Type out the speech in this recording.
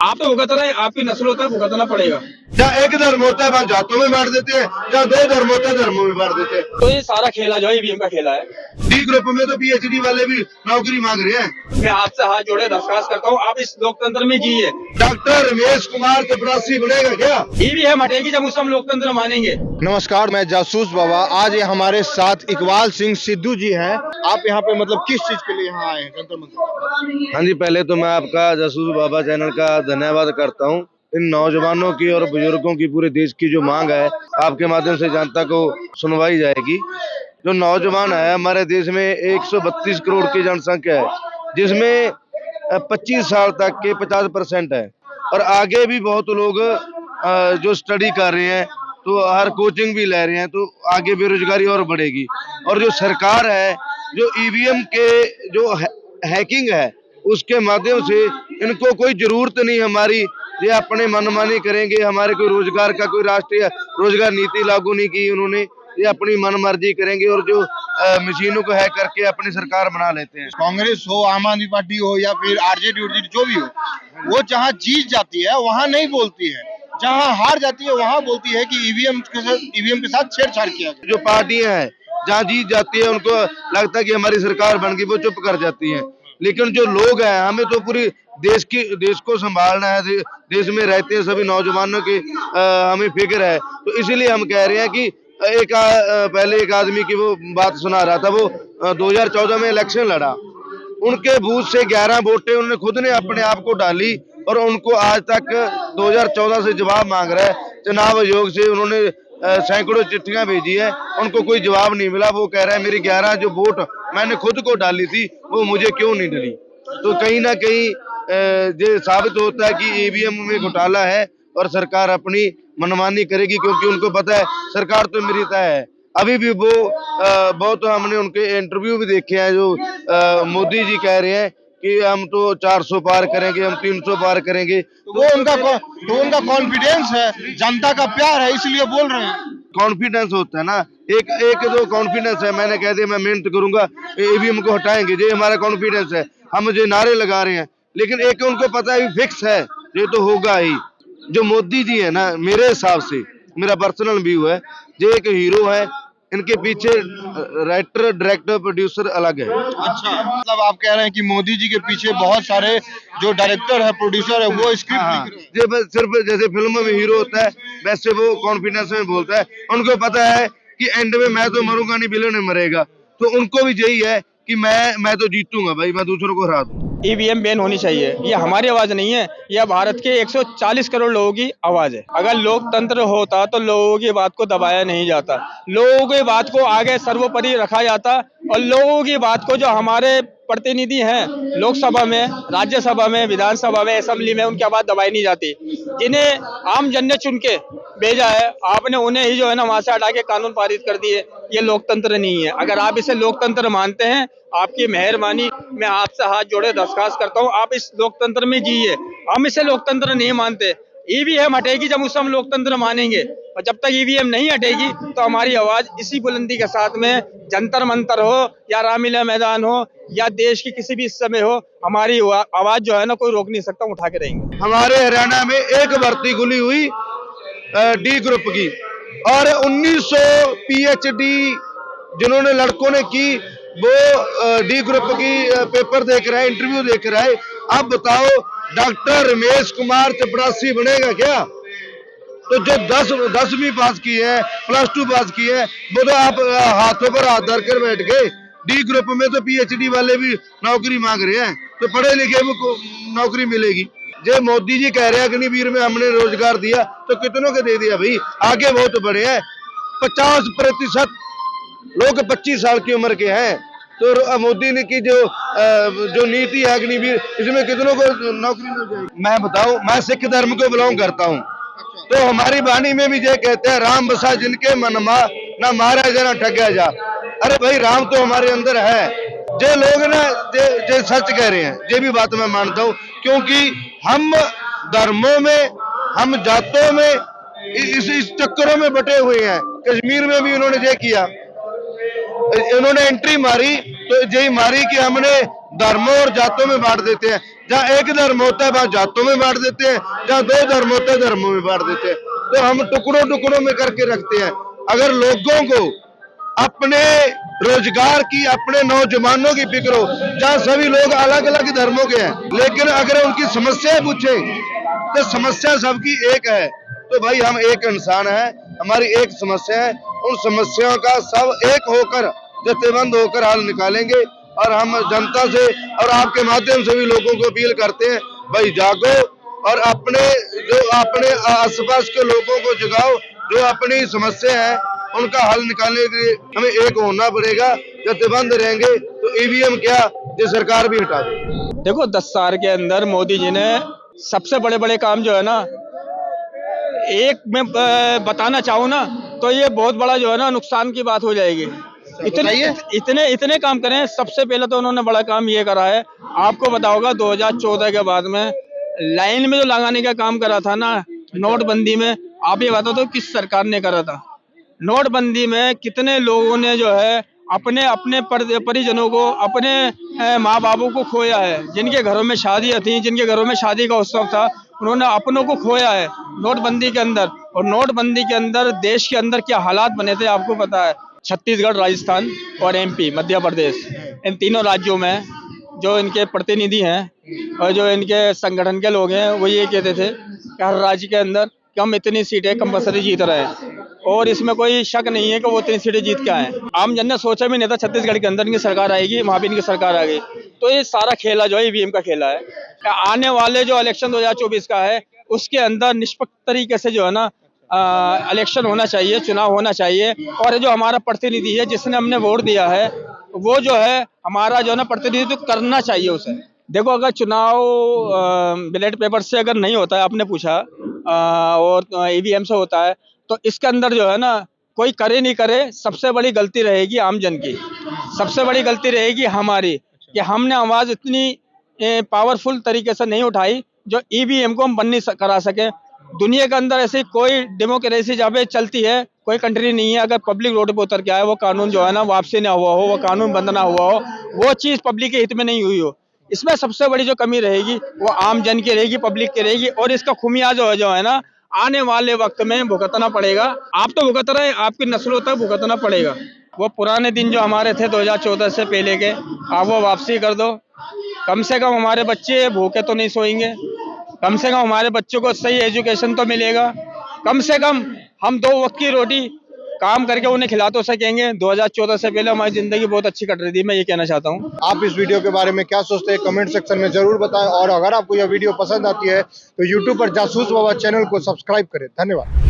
आप तो भुगत रहे हैं, आपकी नस्ल होता है, भुगतना पड़ेगा। जहाँ एक धर्म होता है वहाँ जातों में बांट देते हैं, जहाँ दो धर्म होता है धर्मों में बांट देते हैं। तो ये सारा खेला जो है ईवीएम का खेला है। डी ग्रुप में तो पीएचडी वाले भी नौकरी मांग रहे हैं। मैं आपसे हाथ जोड़े दरखास्त करता हूँ, आप इस लोकतंत्र में जिए। डॉक्टर रमेश कुमार चपरासी बनेगा क्या? ईवीएम हटेगी जब उसको हम लोकतंत्र मानेंगे। नमस्कार, मैं जासूस बाबा। आज ये हमारे साथ इकबाल सिंह सिद्धू जी हैं। आप यहाँ पे मतलब किस चीज के लिए यहाँ आए हैं जंतर मंतर? हाँ जी, पहले तो मैं आपका जासूस बाबा चैनल का धन्यवाद करता हूँ। इन नौजवानों की और बुजुर्गों की, पूरे देश की जो मांग है, आपके माध्यम से जनता को सुनवाई जाएगी। जो नौजवान है, हमारे देश में 132 करोड़ की जनसंख्या है, जिसमें 25 साल तक के 50% है, और आगे भी बहुत लोग जो स्टडी कर रहे हैं, तो हर कोचिंग भी ले रहे हैं, तो आगे बेरोजगारी और बढ़ेगी। और जो सरकार है, जो ईवीएम के जो हैकिंग है, उसके माध्यम से इनको कोई जरूरत नहीं हमारी, ये अपने मनमानी करेंगे। हमारे कोई रोजगार का, कोई राष्ट्रीय रोजगार नीति लागू नहीं की उन्होंने, ये अपनी मनमर्जी करेंगे और जो मशीनों को हैक करके अपनी सरकार बना लेते हैं। कांग्रेस हो, आम आदमी पार्टी हो या फिर आरजेडी उरजेडी जो भी हो, वो जहाँ जीत जाती है वहाँ नहीं बोलती है, जहाँ हार जाती है वहाँ बोलती है कि ईवीएम के साथ छेड़छाड़ किया गया। जो पार्टियां हैं जहाँ जीत जाती है, उनको लगता है कि हमारी सरकार बन गई, वो चुप कर जाती हैं। लेकिन जो लोग हैं, हमें तो पूरी देश को संभालना है, देश में रहते हैं सभी नौजवानों की हमें फिक्र है। तो इसीलिए हम कह रहे हैं कि पहले एक आदमी की वो बात सुना रहा था, वो 2014 में इलेक्शन लड़ा, उनके बूथ से 11 वोटें उन्होंने खुद ने अपने आप को डाली, और उनको आज तक 2014 से जवाब मांग रहा है। चुनाव आयोग से उन्होंने सैकड़ों चिट्ठियां भेजी है, उनको कोई जवाब नहीं मिला। वो कह रहा है मेरी 11 जो वोट मैंने खुद को डाली थी, वो मुझे क्यों नहीं डली। तो कहीं ना कहीं ये साबित होता है कि ईवीएम में घोटाला है, और सरकार अपनी मनमानी करेगी, क्योंकि उनको पता है सरकार तो मेरी तय है। अभी भी वो बहुत, हमने उनके इंटरव्यू भी देखे हैं, जो मोदी जी कह रहे हैं कि हम तो 400 पार करेंगे, हम 300 पार करेंगे। वो उनका कॉन्फिडेंस है, जनता का प्यार है, इसलिए बोल रहे हैं। कॉन्फिडेंस होता है ना, एक जो कॉन्फिडेंस है, मैंने कह दिया मैं मेहनत करूंगा, ईवीएम को हटाएंगे, ये हमारा कॉन्फिडेंस है। हम जो नारे लगा रहे हैं, लेकिन एक उनको पता है फिक्स है, ये तो होगा ही। जो मोदी जी है ना, मेरे हिसाब से, मेरा पर्सनल व्यू है, ये एक हीरो है। इनके पीछे राइटर, डायरेक्टर, प्रोड्यूसर अलग है। अच्छा, मतलब आप कह रहे हैं कि मोदी जी के पीछे बहुत सारे जो डायरेक्टर है, प्रोड्यूसर है, वो स्क्रिप्ट लिख रहे हैं। ये बस सिर्फ जैसे फिल्मों में हीरो होता है, वैसे वो कॉन्फिडेंस में बोलता है। उनको पता है कि एंड में मैं तो मरूंगा नहीं, विलेन मरेगा। तो उनको भी यही है कि मैं तो जीतूंगा भाई, मैं दूसरों को हरा दूं। ईवीएम बैन होनी चाहिए। ये हमारी आवाज नहीं है, यह भारत के 140 करोड़ लोगों की आवाज है। अगर लोकतंत्र होता तो लोगों की बात को दबाया नहीं जाता, लोगों की बात को आगे सर्वोपरि रखा जाता, और लोगों की बात को, जो हमारे प्रतिनिधि हैं लोकसभा में, राज्यसभा में, विधानसभा में, असेंबली में, उनकी आवाज दबाई नहीं जाती। जिन्हें आम जन ने चुन के भेजा है, आपने उन्हें ही जो है ना वहां से हटा के कानून पारित कर दिए। ये लोकतंत्र नहीं है। अगर आप इसे लोकतंत्र मानते हैं, आपकी मेहरबानी, मैं आपसे हाथ जोड़े दरखास्त करता हूँ, आप इस लोकतंत्र में जिए। हम इसे लोकतंत्र नहीं मानते। ईवीएम हटेगी जब उसे हम लोकतंत्र मानेंगे, और जब तक ईवीएम नहीं हटेगी तो हमारी आवाज इसी बुलंदी के साथ में, जंतर मंतर हो या रामलीला मैदान हो या देश की किसी भी हिस्से में हो, हमारी आवाज जो है ना कोई रोक नहीं सकता, उठा के रहेंगे। हमारे हरियाणा में एक भर्ती खुली हुई डी ग्रुप की, और 1900 पीएचडी जिन्होंने लड़कों ने की, वो डी ग्रुप की पेपर देख रहा है, इंटरव्यू देख रहा है। अब बताओ, डॉक्टर रमेश कुमार चपरासी बनेगा क्या? तो जो 10वीं पास की है, +2 पास की है, वो तो आप हाथों पर हाथ धर कर बैठ गए। डी ग्रुप में तो पीएचडी वाले भी नौकरी मांग रहे हैं, तो पढ़े लिखे वो नौकरी मिलेगी। जो मोदी जी कह रहे हैं अग्निवीर में हमने रोजगार दिया, तो कितनों को दे दिया भाई? आगे बहुत बढ़े हैं। 50% लोग 25 साल की उम्र के हैं। तो मोदी ने की जो नीति है अग्निवीर, इसमें कितनों को नौकरी मिल जाएगी? मैं बताऊं, मैं सिख धर्म को बिलोंग करता हूं, तो हमारी वाणी में भी ये कहते हैं, राम बसा जिनके मन मा, ना मारा जा ना ठगया जा। अरे भाई, राम तो हमारे अंदर है। जो लोग ना जे सच कह रहे हैं, ये भी बात मैं मानता हूँ, क्योंकि हम धर्मों में, हम जातों में, इस चक्करों में बटे हुए हैं। कश्मीर में भी उन्होंने ये किया, इन्होंने एंट्री मारी, तो यही मारी कि हमने धर्मों और जातों में बांट देते हैं। जहाँ एक धर्म होता है वहाँ जातों में बांट देते हैं, जहाँ दो धर्म होते हैं धर्मों में बांट देते हैं। तो हम टुकड़ों टुकड़ों में करके रखते हैं। अगर लोगों को अपने रोजगार की, अपने नौजवानों की फिक्र हो, जहाँ सभी लोग अलग अलग धर्मों के हैं, लेकिन अगर उनकी समस्याएं पूछे तो समस्या सबकी एक है। तो भाई हम एक इंसान है, हमारी एक समस्या है, उन समस्याओं का सब एक होकर जथेबंद होकर हल निकालेंगे। और हम जनता से और आपके माध्यम से भी लोगों को अपील करते हैं, भाई जागो और अपने आसपास के लोगों को जगाओ, जो अपनी समस्या है उनका हल निकालने के लिए हमें एक होना पड़ेगा। जथेबंद रहेंगे तो ईवीएम क्या, ये सरकार भी हटा देगी। देखो 10 साल के अंदर मोदी जी ने सबसे बड़े बड़े काम जो है ना, एक मैं बताना चाहूँ ना तो ये बहुत बड़ा जो है ना नुकसान की बात हो जाएगी। इतने काम करें। सबसे पहले तो उन्होंने बड़ा काम ये करा है, आपको बताओगा 2014 के बाद में लाइन में जो लगाने का काम करा था ना नोटबंदी में, आप ये बताओ तो किस सरकार ने करा था? नोटबंदी में कितने लोगों ने जो है अपने अपने परिजनों को, अपने माँ बापों को खोया है। जिनके घरों में शादियाँ थी, जिनके घरों में शादी का उत्सव था, उन्होंने अपनों को खोया है नोटबंदी के अंदर। और नोटबंदी के अंदर देश के अंदर क्या हालात बने थे आपको पता है। छत्तीसगढ़, राजस्थान और एमपी, मध्य प्रदेश, इन तीनों राज्यों में जो इनके प्रतिनिधि हैं और जो इनके संगठन के लोग हैं वो ये कहते थे कि हर राज्य के अंदर कि हम इतनी सीटें कंपल्सरी जीत रहे हैं। और इसमें कोई शक नहीं है कि वो इतनी सीटें जीत के आए। आम जन ने सोचा भी नहीं था छत्तीसगढ़ के अंदर इनकी सरकार आएगी, वहाँ भी इनकी सरकार आ गई। तो ये सारा खेला जो है ईवीएम का खेला है। आने वाले जो इलेक्शन 2024 का है उसके अंदर निष्पक्ष तरीके से जो है ना इलेक्शन होना चाहिए, चुनाव होना चाहिए। और जो हमारा प्रतिनिधि है जिसने हमने वोट दिया है वो जो है हमारा जो है ना प्रतिनिधित्व करना चाहिए उसे। देखो अगर चुनाव बैलेट पेपर से अगर नहीं होता है, आपने पूछा, और ईवीएम से होता है, तो इसके अंदर जो है ना कोई करे नहीं करे, सबसे बड़ी गलती रहेगी आम जन की, सबसे बड़ी गलती रहेगी हमारी कि हमने आवाज़ इतनी पावरफुल तरीके से नहीं उठाई जो ईवीएम को हम बंद नहीं करा सके। दुनिया के अंदर ऐसी कोई डेमोक्रेसी जहाँ पे चलती है, कोई कंट्री नहीं है अगर पब्लिक रोड पे उतर के आए, वो कानून जो है ना वापसी ना हुआ हो, वो कानून बंद ना हुआ हो, वो चीज़ पब्लिक के हित में नहीं हुई हो। इसमें सबसे बड़ी जो कमी रहेगी वो आम जन की रहेगी, पब्लिक की रहेगी। और इसका खुमियाजा जो है ना आने वाले वक्त में भुगतना पड़ेगा। आप तो भुगत रहे, आपकी नस्लों तक भुगतना पड़ेगा। वो पुराने दिन जो हमारे थे 2014 से पहले के, आप वो वापसी कर दो। कम से कम हमारे बच्चे भूखे तो नहीं सोएंगे, कम से कम हमारे बच्चों को सही एजुकेशन तो मिलेगा, कम से कम हम 2 वक्त की रोटी काम करके उन्हें खिला तो सकेंगे। 2014 से पहले हमारी जिंदगी बहुत अच्छी कट रही थी, मैं ये कहना चाहता हूँ। आप इस वीडियो के बारे में क्या सोचते हैं कमेंट सेक्शन में जरूर बताएं। और अगर आपको यह वीडियो पसंद आती है तो यूट्यूब पर जासूस बाबा चैनल को सब्सक्राइब करें। धन्यवाद।